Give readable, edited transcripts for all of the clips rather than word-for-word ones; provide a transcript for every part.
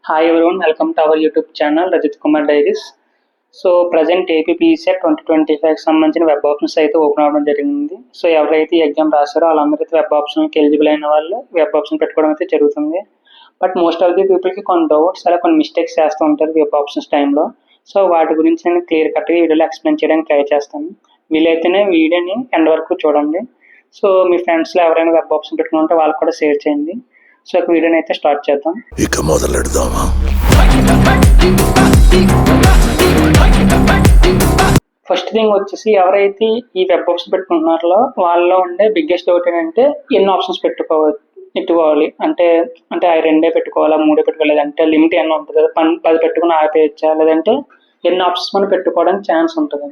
Hi everyone, welcome to our YouTube channel Rajit Kumar Diaries. So present AP PECET 2025 సంబంధించిన web options అయితే open అవ్వడం జరిగింది. So ఎవరైతే exam రాస్తారో వాళ్ళందరైతే web ఆప్షన్కి eligible అయిన వాళ్ళు వెబ్ ఆప్షన్ పెట్టుకోవడం అయితే జరుగుతుంది. బట్ మోస్ట్ ఆఫ్ ది పీపుల్కి కొన్ని డౌట్స్ అలా కొన్ని మిస్టేక్స్ చేస్తూ ఉంటారు వెబ్ ఆప్షన్స్ టైంలో. సో వాటి గురించి నేను క్లియర్ కట్గా వీడియోలో ఎక్స్ప్లెయిన్ చేయడానికి ట్రై చేస్తాను. వీలైతేనే వీడియోని ఎండ్ వరకు చూడండి. సో మీ ఫ్రెండ్స్లో ఎవరైనా వెబ్ ఆప్షన్ పెట్టుకుంటే వాళ్ళకి కూడా షేర్ చేయండి. సో వీడియోని అయితే స్టార్ట్ చేద్దాం. ఇక మొదలెడదామా? ఫస్ట్ థింగ్ వచ్చేసి ఎవరైతే ఈ వెబ్ ఆప్షన్ పెట్టుకుంటున్నారో వాళ్ళలో ఉండే బిగ్గెస్ట్ డౌట్ ఏంటంటే ఎన్ని ఆప్షన్స్ పెట్టుకోవాలి అంటే అంటే ఆ రెండే పెట్టుకోవాలా, మూడే పెట్టుకోవాలి, అంటే లిమిట్ ఎన్ని ఉంటుంది కదా, 10 పెట్టుకుని ఆపేయచ్చా, లేదంటే ఎన్ని ఆప్షన్స్ మనం పెట్టుకోవడానికి ఛాన్స్ ఉంటుంది.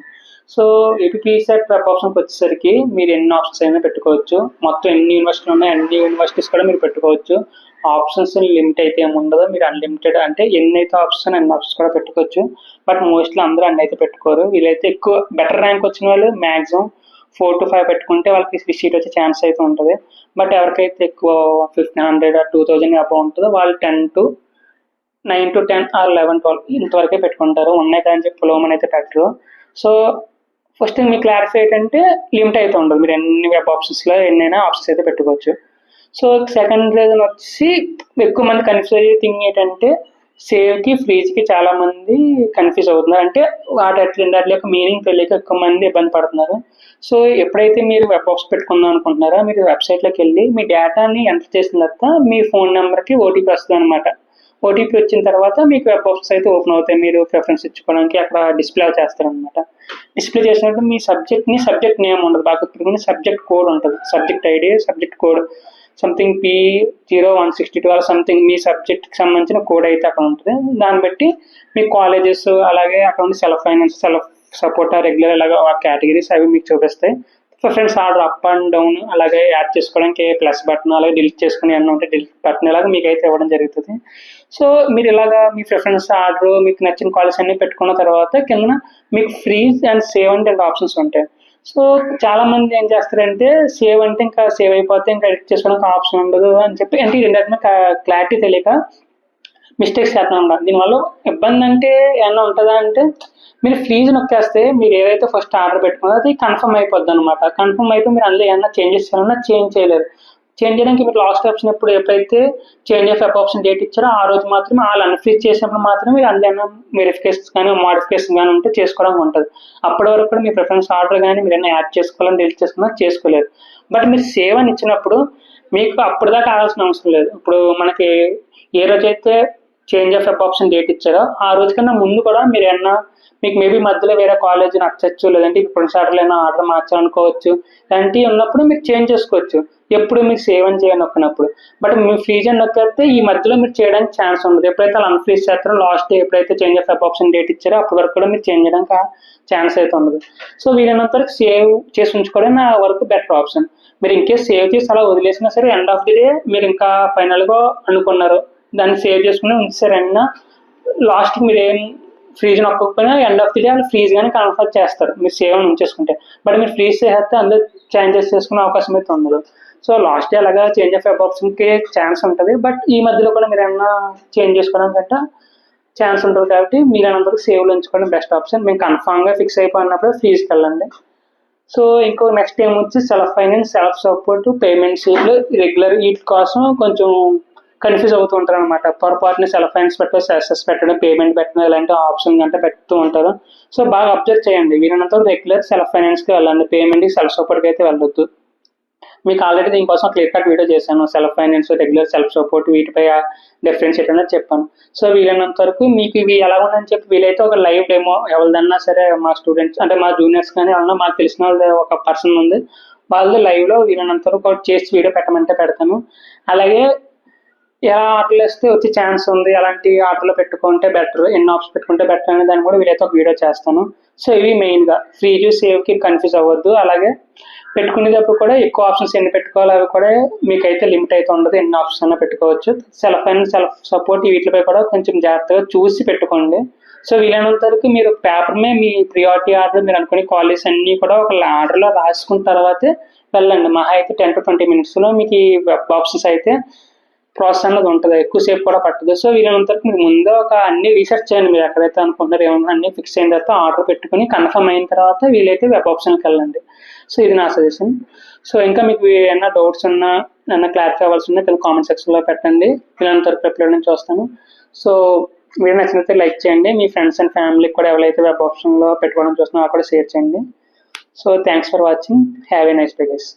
సో ఏపీపీసెట్ వెబ్ ఆప్షన్కి వచ్చేసరికి మీరు ఎన్ని ఆప్షన్స్ అయినా పెట్టుకోవచ్చు. మొత్తం ఎన్ని యూనివర్సిటీలు ఉన్నాయి అన్ని యూనివర్సిటీస్ కూడా మీరు పెట్టుకోవచ్చు. ఆప్షన్స్ లిమిట్ అయితే ఏమి ఉండదు. మీరు అన్లిమిటెడ్ అంటే ఎన్ని అయితే ఆప్షన్స్ అన్ని ఆప్షన్స్ కూడా పెట్టుకోవచ్చు. బట్ మోస్ట్లీ అందరూ అన్ని అయితే పెట్టుకోరు. వీళ్ళైతే ఎక్కువ బెటర్ ర్యాంక్ వచ్చిన వాళ్ళు మ్యాక్సిమం 4 to 5 పెట్టుకుంటే వాళ్ళకి సీట్ వచ్చే ఛాన్స్ అయితే ఉంటుంది. బట్ ఎవరికైతే ఎక్కువ 1500 or 2000 అబౌ ఉంటుందో వాళ్ళు 9 to 10 or 11, 12 ఇంతవరకే పెట్టుకుంటారు. ఉన్నాయి కానీ చెప్పి పొలవమని అయితే పెట్టరు. సో ఫస్ట్ మీ క్లారిఫై ఏంటంటే లిమిట్ అయితే ఉండదు. మీరు ఎన్ని వెబ్ ఆప్షన్స్లో ఎన్నైనా ఆప్షన్స్ అయితే పెట్టుకోవచ్చు. సో సెకండ్ రీజన్ వచ్చి ఎక్కువ మంది కన్ఫ్యూజ్ అయ్యే థింగ్ ఏంటంటే సేవ్కి ఫ్రీజ్కి చాలా మంది కన్ఫ్యూజ్ అవుతున్నారు. అంటే వాటి యొక్క మీనింగ్ తెలియక ఎక్కువ మంది ఇబ్బంది పడుతున్నారు. సో ఎప్పుడైతే మీరు వెబ్ ఆప్షన్ పెట్టుకుందాం అనుకుంటున్నారో మీరు వెబ్సైట్లోకి వెళ్ళి మీ డేటాని ఎంటర్ చేసిన తర్వాత మీ ఫోన్ నెంబర్కి ఓటీపీ వస్తుంది అనమాట. ఓటీపీ వచ్చిన తర్వాత మీకు వెబ్ ఆప్షన్స్ అయితే ఓపెన్ అవుతాయి. మీరు ప్రిఫరెన్స్ ఇచ్చుకోవడానికి అక్కడ డిస్ప్లే చేస్తారనమాట. డిస్ప్లే చేసినప్పుడు మీ సబ్జెక్ట్ నేమ్ ఉండదు, బాగా గుర్తుపెట్టుకుని సబ్జెక్ట్ కోడ్ ఉంటుంది. Subject ID, subject code something P0162 అలా సంథింగ్ మీ సబ్జెక్ట్కి సంబంధించిన కోడ్ అయితే అక్కడ ఉంటుంది. దాన్ని బట్టి మీ కాలేజెస్ అలాగే అక్కడ ఉండి self finance, self support, regular అలాగే ఆ కేటగిరీస్ అవి మీకు చూపిస్తాయి. Preference order up and down అలాగే యాడ్ చేసుకోవడానికి ప్లస్ బటన్ అలాగే డిలీట్ చేసుకుని అన్నీ ఉంటే డిలీట్ బటన్ ఇలాగ మీకు అయితే ఇవ్వడం జరుగుతుంది. సో మీరు ఇలాగా మీ ప్రిఫరెన్స్ ఆర్డర్ మీకు నచ్చిన కాలేజ్ అన్ని పెట్టుకున్న తర్వాత కింద మీకు ఫ్రీజ్ అండ్ సేవ్ అంటే 2 ఆప్షన్స్ ఉంటాయి. సో చాలా మంది ఏం చేస్తారంటే సేవ్ అంటే ఇంకా సేవ్ అయిపోతే ఇంకా ఎడిట్ చేసుకోవడానికి ఆప్షన్ ఉండదు అని చెప్పి అంటే ఈ రెండింటిని క్లారిటీ తెలియక మిస్టేక్స్ చేస్తూ ఉంటారు. దీనివల్ల ఇబ్బంది అంటే ఏమన్నా ఉంటుందా అంటే మీరు ఫ్రీజ్ నొక్కేస్తే మీరు ఏదైతే ఫస్ట్ ఆర్డర్ పెట్టుకున్నారో అది కన్ఫర్మ్ అయిపోద్ది అనమాట. కన్ఫర్మ్ అయిపోయి మీరు అందులో ఏమన్నా చేంజెస్ చేయాలన్నా చేంజ్ చేయలేరు. చేంజ్ చేయడానికి మీరు లాస్ట్ ఆప్షన్ ఎప్పుడైతే change of web option date ఇచ్చారో ఆ రోజు మాత్రమే వాళ్ళు అన్ఫ్రీజ్ చేసినప్పుడు మాత్రమే మీరు అందులో వెరిఫికేషన్స్ కానీ మోడిఫికేషన్ కానీ ఉంటే చేసుకోవడానికి ఉంటుంది. అప్పటి వరకు కూడా మీ ప్రిఫరెన్స్ ఆర్డర్ కానీ మీరు ఏమైనా యాడ్ చేసుకోవాలని డిలీట్ చేసుకున్నా చేసుకోలేరు. బట్ మీరు సేవ్ అని ఇచ్చినప్పుడు మీకు అప్పటిదాకా ఆగాల్సిన అవసరం లేదు. ఇప్పుడు మనకి ఏ రోజైతే change of web option date ఇచ్చారో ఆ రోజు కన్నా ముందు కూడా మీరు ఏమన్నా మీకు మేబీ మధ్యలో వేరే కాలేజ్ నచ్చచ్చు, లేదంటే ఇప్పుడు సార్లు అయినా ఆర్డర్ మార్చాలనుకోవచ్చు. ఇలాంటివి ఉన్నప్పుడు మీరు చేంజ్ చేసుకోవచ్చు ఎప్పుడు మీకు సేవ్ అని చేయాలి నొక్కినప్పుడు. బట్ మీ ఫ్రీజ్ అని నొక్కితే ఈ మధ్యలో మీరు చేయడానికి ఛాన్స్ ఉండదు. ఎప్పుడైతే అలా అన్ఫ్రీజ్ చేస్తారో లాస్ట్ డే ఎప్పుడైతే change of web option date ఇచ్చారో అప్పటి వరకు కూడా మీరు చేంజ్ చేయడానికి ఛాన్స్ అయితే ఉండదు. సో వీలైనంత వరకు సేవ్ చేసి ఉంచుకోవడం నా వరకు బెటర్ ఆప్షన్. మీరు ఇంకేస్ సేవ్ చేసి అలా వదిలేసినా సరే ఎండ్ ఆఫ్ ది డే మీరు ఇంకా ఫైనల్గా అనుకున్నారు దాన్ని సేవ్ చేసుకుని ఉంచారన్నా లాస్ట్కి మీరు ఏం ఫ్రీజ్ నొక్కకపోయినా ఎండ్ ఆఫ్ ది డే వాళ్ళు ఫ్రీజ్ కానీ కన్ఫర్మ్ చేస్తారు మీరు సేవ్ అని ఉంచేసుకుంటే. బట్ మీరు ఫ్రీజ్ చేస్తే అందులో చేంజెస్ చేసుకునే అవకాశం అయితే ఉండదు. సో లాస్ట్ డే అలాగా చేంజ్ ఆఫ్ వెబ్ ఆప్షన్కి ఛాన్స్ ఉంటుంది. బట్ ఈ మధ్యలో కూడా మీరు ఏమన్నా చేంజ్ చేసుకోవడానికి గట్టా ఛాన్స్ ఉంటుంది. కాబట్టి మీరు అన్నంతకు సేవ్లో ఉంచుకోవడం బెస్ట్ ఆప్షన్. మేము కన్ఫామ్గా ఫిక్స్ అయిపోయినప్పుడు ఫ్రీజ్కి వెళ్ళండి. సో ఇంకో నెక్స్ట్ ఏం వచ్చి self finance, self support, payment షీట్లు, రెగ్యులర్ వీటి కోసం కొంచెం కన్ఫ్యూజ్ అవుతూ ఉంటారు అనమాట. పొరపాటుని సెల్ఫ్ ఫైనాన్స్ పెట్టడం, సెస్ఎస్ పెట్టడం, పేమెంట్ పెట్టడం ఇలాంటి ఆప్షన్ అంటే పెడుతూ ఉంటారు. సో బాగా అబ్జర్వ్ చేయండి. వీళ్ళంతా రెగ్యులర్ సెల్ఫ్ ఫైనాన్స్కి వెళ్ళండి, పేమెంట్కి సెల్ఫ్ సపోర్ట్కి అయితే వెళ్ళొద్దు. మీకు ఆల్రెడీ దీనికోసం క్లియర్ కట్ వీడియో చేశాను. Self finance, regular self support వీటిపై డిఫరెన్స్ ఏంటనేది చెప్పాను. సో వీలైనంత వరకు మీకు ఇవి ఎలా ఉందని చెప్పి వీలైతే ఒక లైవ్ డెమో ఎవరిదన్నా సరే మా స్టూడెంట్స్ అంటే మా జూనియర్స్ కానీ ఎవరన్నా మాకు తెలిసిన వాళ్ళది ఒక పర్సన్ ఉంది వాళ్ళు లైవ్లో వీలైనంత వరకు ఒకటి చేసి వీడియో పెట్టమంటే పెడతాను. అలాగే ఎలా ఆర్డర్లు వేస్తే వచ్చే ఛాన్స్ ఉంది, అలాంటి ఆర్డర్లు పెట్టుకుంటే బెటర్, ఎన్ని ఆప్షన్ పెట్టుకుంటే బెటర్ అనే దాన్ని కూడా వీలైతే ఒక వీడియో చేస్తాను. సో ఇవి మెయిన్గా ఫ్రీజ్ సేవ్కి కన్ఫ్యూజ్ అవ్వద్దు. అలాగే పెట్టుకునేటప్పుడు కూడా ఎక్కువ ఆప్షన్స్ ఎన్ని పెట్టుకోవాలి అవి కూడా మీకైతే లిమిట్ అయితే ఉండదు, ఎన్ని ఆప్షన్స్ అయినా పెట్టుకోవచ్చు. సెల్ఫ్ అండ్ సెల్ఫ్ సపోర్ట్ వీటిపై కూడా కొంచెం జాగ్రత్తగా చూసి పెట్టుకోండి. సో వీలైనంత వరకు మీరు పేపర్ మీద మీ ప్రియారిటీ ఆర్డర్ మీరు అనుకునే కాలేజ్ అన్నీ కూడా ఒక ఆర్డర్లో రాసుకున్న తర్వాతే వెళ్ళండి. మహా అయితే 10 to 20 minutes మీకు ఈ వెబ్ ఆప్షన్స్ అయితే ప్రాసెస్ అన్నది ఉంటుంది, ఎక్కువసేపు కూడా పట్టదు. సో వీళ్ళంత వరకు మీరు ముందు ఒక అన్ని రీసెర్చ్ చేయండి, మీరు ఎక్కడైతే అనుకుంటున్నారు ఏమన్నా అన్ని ఫిక్స్ అయిన తర్వాత ఆర్డర్ పెట్టుకుని కన్ఫర్మ్ అయిన తర్వాత వీలైతే వెబ్ ఆప్షన్కి వెళ్ళండి. సో ఇది నా సజెషన్. సో ఇంకా మీకు ఏమన్నా డౌట్స్ ఉన్నా ఏమన్నా క్లారిఫై అవ్వాల్సి ఉన్నా కింద కామెంట్ సెక్షన్లో పెట్టండి, ఇలాంటి వరకు రిప్లై నుంచి వస్తాను. సో మీరు నచ్చినట్లయితే లైక్ చేయండి, మీ ఫ్రెండ్స్ అండ్ ఫ్యామిలీకి కూడా ఎవరైతే వెబ్ ఆప్షన్లో పెట్టుకోవడం చూస్తున్నారో కూడా షేర్ చేయండి. So thanks for watching, have a nice day guys.